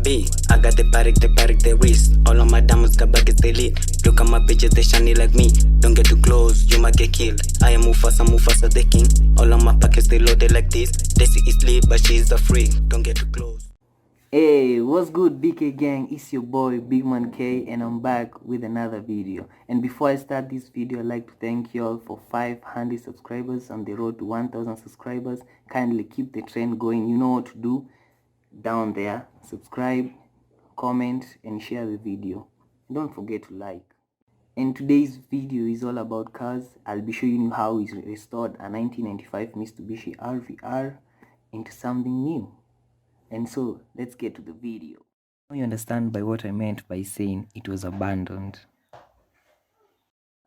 be. I got the barrack, the wrist. All of my diamonds got buckets, they lit. Look at my bitches, they shiny like me. Don't get too close, you might get killed. I am Mufasa the king. All of my pockets, they loaded like this. Daisy is lit, but she's the freak. Don't get too close. Hey, what's good, BK gang? It's your boy Big Man K, and I'm back with another video. And before I start this video, I'd like to thank you all for 500 subscribers on the road to 1000 subscribers. Kindly keep the trend going. You know what to do down there. Subscribe, comment, and share the video. And don't forget to like. And today's video is all about cars. I'll be showing you how we restored a 1995 Mitsubishi RVR into something new. And so, let's get to the video. Now you understand by what I meant by saying it was abandoned.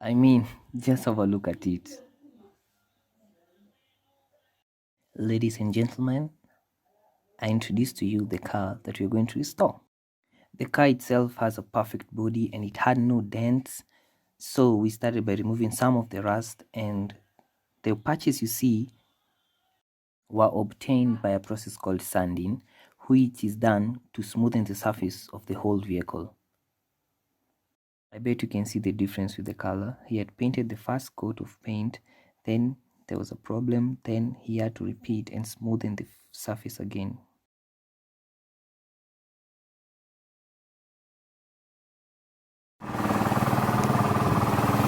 I mean, just have a look at it. Ladies and gentlemen, I introduce to you the car that we're going to restore. The car itself has a perfect body and it had no dents. So we started by removing some of the rust, and the patches you see were obtained by a process called sanding, which is done to smoothen the surface of the whole vehicle. I bet you can see the difference with the color. He had painted the first coat of paint, then there was a problem, then he had to repeat and smoothen the surface again.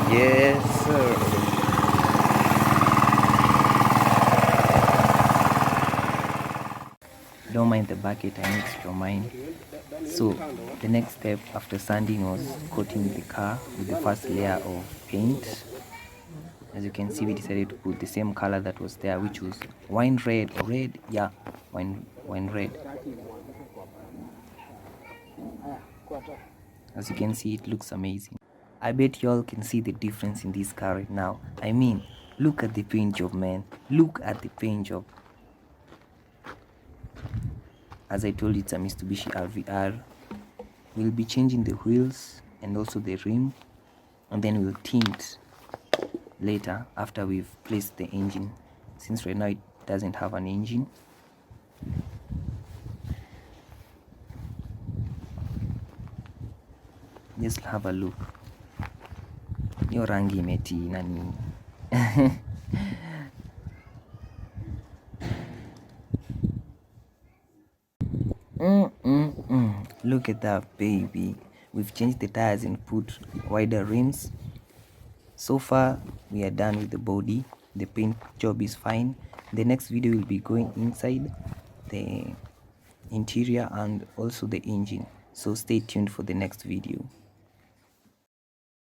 Yes, sir. Don't mind the bucket, I mixed your mind. So the next step after sanding was coating the car with the first layer of paint. As you can see, we decided to put the same color that was there, which was wine red or red. Yeah, wine red. As you can see, it looks amazing. I bet you all can see the difference in this car right now. I mean, look at the paint job, man. Look at the paint job. As I told you, it's a Mitsubishi RVR. We'll be changing the wheels and also the rim, and then we'll tint later after we've placed the engine, since right now it doesn't have an engine. Just have a look. Hiyo rangi imeti nani. Look at that, baby. We've changed the tires and put wider rims. So far we are done with the body. The paint job is fine. The next video will be going inside the interior and also the engine, so stay tuned for the next video.